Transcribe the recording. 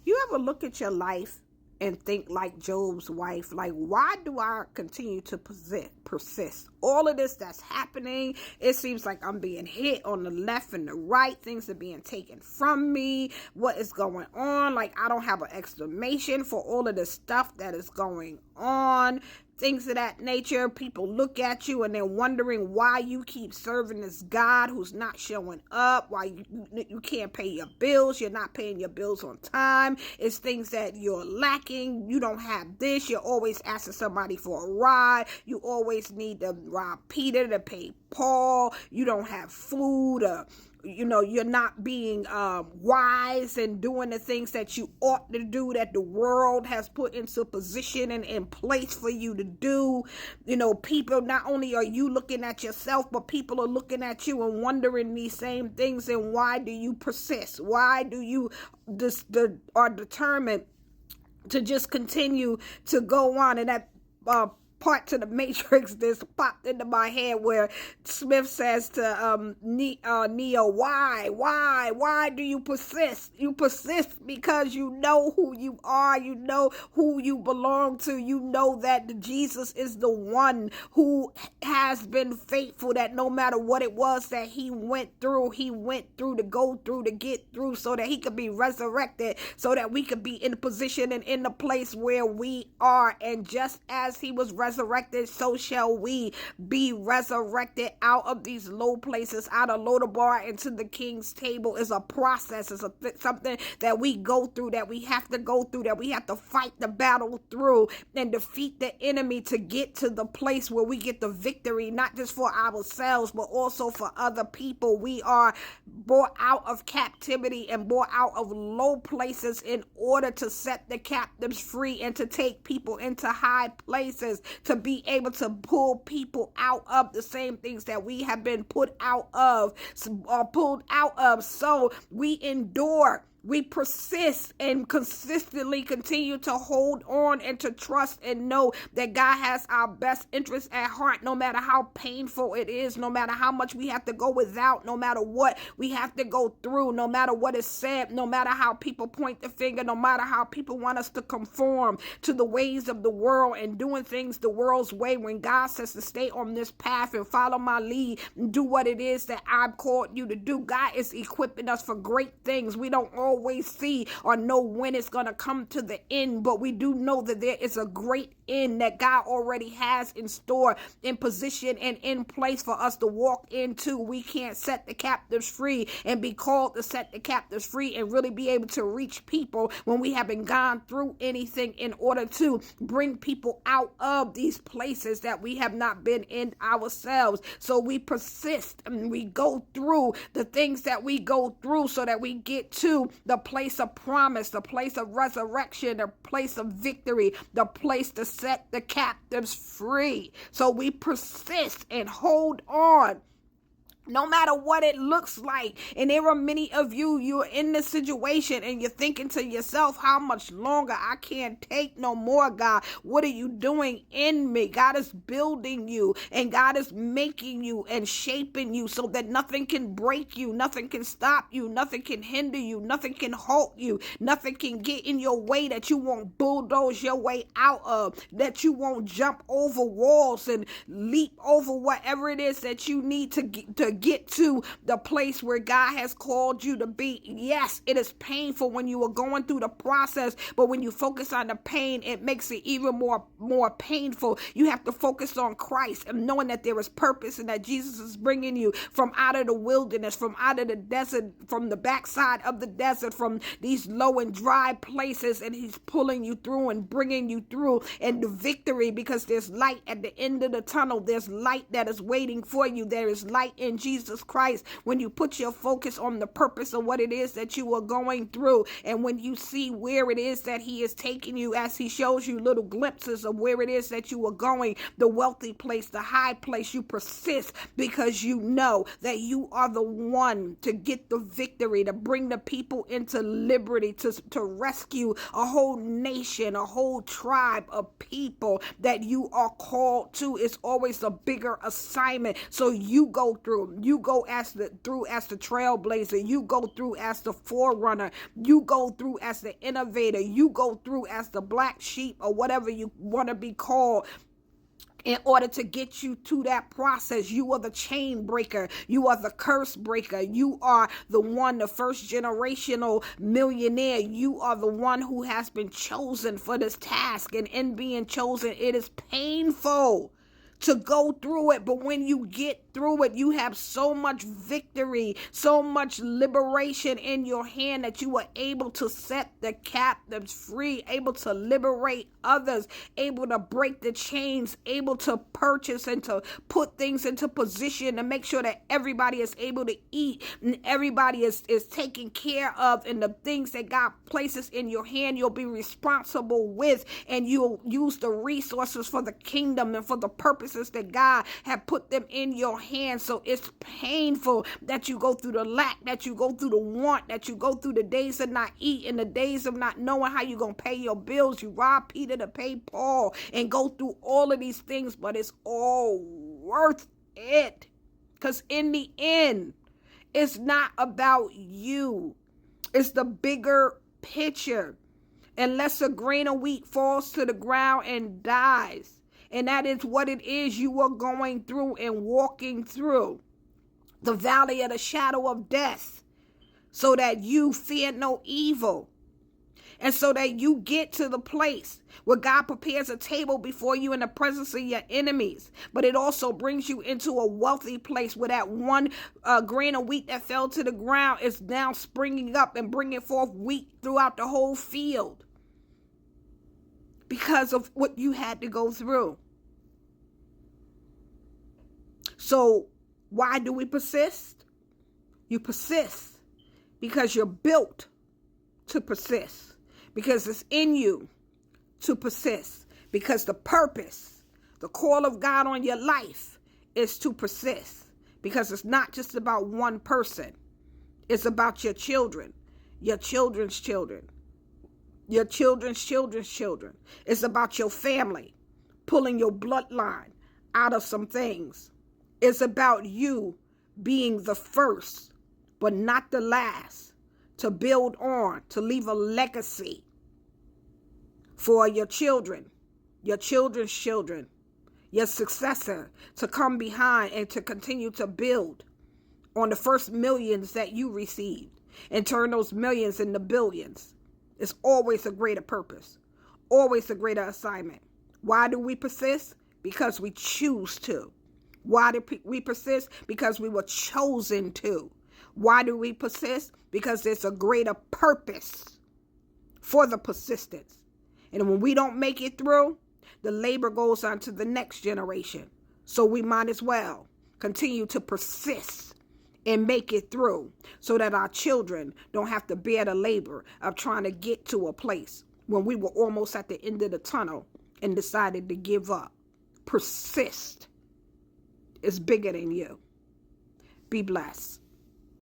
You ever look at your life and think like Job's wife, like, why do I continue to persist? All of this that's happening, it seems like I'm being hit on the left and the right. Things are being taken from me. What is going on? Like, I don't have an explanation for all of the stuff that is going on. Things of that nature. People look at you and they're wondering why you keep serving this God who's not showing up, why you can't pay your bills, you're not paying your bills on time. It's things that you're lacking. You don't have this. You're always asking somebody for a ride. You always need to rob Peter to pay Paul. You don't have food, you're not being wise and doing the things that you ought to do, that the world has put into position and in place for you to do. People, not only are you looking at yourself, but people are looking at you and wondering these same things. And why do you persist? Why do you are determined to just continue to go on? And that part to the Matrix this popped into my head where Smith says to Neo, why do you persist? You persist because you know who you are, you know who you belong to, you know that Jesus is the one who has been faithful, that no matter what it was that he went through to go through, to get through, so that he could be resurrected, so that we could be in the position and in the place where we are. And just as he was resurrected, so shall we be resurrected out of these low places, out of Lodabar into the king's table. Is a process. It's something that we go through, that we have to go through, that we have to fight the battle through and defeat the enemy to get to the place where we get the victory, not just for ourselves, but also for other people. We are brought out of captivity and brought out of low places in order to set the captives free and to take people into high places, to be able to pull people out of the same things that we have been pulled out of. So we endure, we persist, and consistently continue to hold on and to trust and know that God has our best interests at heart, no matter how painful it is, no matter how much we have to go without, no matter what we have to go through, no matter what is said, no matter how people point the finger, no matter how people want us to conform to the ways of the world and doing things the world's way, when God says to stay on this path and follow my lead and do what it is that I've called you to do. God is equipping us for great things. We don't always see or know when it's going to come to the end, but we do know that there is a great end that God already has in store, in position, and in place for us to walk into. We can't set the captives free and be called to set the captives free and really be able to reach people when we haven't gone through anything in order to bring people out of these places that we have not been in ourselves. So we persist and we go through the things that we go through so that we get to the place of promise, the place of resurrection, the place of victory, the place to set the captives free. So we persist and hold on, no matter what it looks like. And there are many of you're in this situation and you're thinking to yourself, how much longer? I can't take no more, God. What are you doing in me? God is building you, and God is making you and shaping you so that nothing can break you, nothing can stop you, nothing can hinder you, nothing can halt you, nothing can get in your way that you won't bulldoze your way out of, that you won't jump over walls and leap over whatever it is that you need to get to the place where God has called you to be. Yes, it is painful when you are going through the process, but when you focus on the pain, it makes it even more painful. You have to focus on Christ and knowing that there is purpose and that Jesus is bringing you from out of the wilderness, from out of the desert, from the backside of the desert, from these low and dry places, and he's pulling you through and bringing you through and the victory, because there's light at the end of the tunnel. There's light that is waiting for you. There is light in Jesus Christ when you put your focus on the purpose of what it is that you are going through, and when you see where it is that he is taking you, as he shows you little glimpses of where it is that you are going, the wealthy place, the high place. You persist because you know that you are the one to get the victory, to bring the people into liberty, to rescue a whole nation, a whole tribe of people that you are called to. It's always a bigger assignment. So you go through. through. You go through as the trailblazer. You go through as the forerunner. You go through as the innovator. You go through as the black sheep, or whatever you want to be called, in order to get you to that process. You are the chain breaker. You are the curse breaker. You are the one, the first generational millionaire. You are the one who has been chosen for this task. And in being chosen, it is painful to go through it, but when you get through it, you have so much victory, so much liberation in your hand, that you are able to set the captives free, able to liberate others, able to break the chains, able to purchase and to put things into position to make sure that everybody is able to eat and everybody is taken care of, and the things that God places in your hand, you'll be responsible with, and you'll use the resources for the kingdom and for the purpose that God have put them in your hands. So it's painful that you go through the lack, that you go through the want, that you go through the days of not eating, the days of not knowing how you're going to pay your bills. You rob Peter to pay Paul and go through all of these things, but it's all worth it. Because in the end, it's not about you. It's the bigger picture. Unless a grain of wheat falls to the ground and dies, and that is what it is you are going through and walking through. The valley of the shadow of death. So that you fear no evil. And so that you get to the place where God prepares a table before you in the presence of your enemies. But it also brings you into a wealthy place where that one grain of wheat that fell to the ground is now springing up and bringing forth wheat throughout the whole field. Because of what you had to go through. So why do we persist? You persist because you're built to persist. Because it's in you to persist. Because the purpose, the call of God on your life is to persist. Because it's not just about one person. It's about your children, your children's children. Your children's children's children. It's about your family, pulling your bloodline out of some things. It's about you being the first, but not the last, to build on, to leave a legacy for your children, your children's children, your successor, to come behind and to continue to build on the first millions that you received and turn those millions into billions. It's always a greater purpose, always a greater assignment. Why do we persist? Because we choose to. Why do we persist? Because we were chosen to. Why do we persist? Because there's a greater purpose for the persistence. And when we don't make it through, the labor goes on to the next generation. So we might as well continue to persist and make it through, so that our children don't have to bear the labor of trying to get to a place when we were almost at the end of the tunnel and decided to give up. Persist is bigger than you. Be blessed.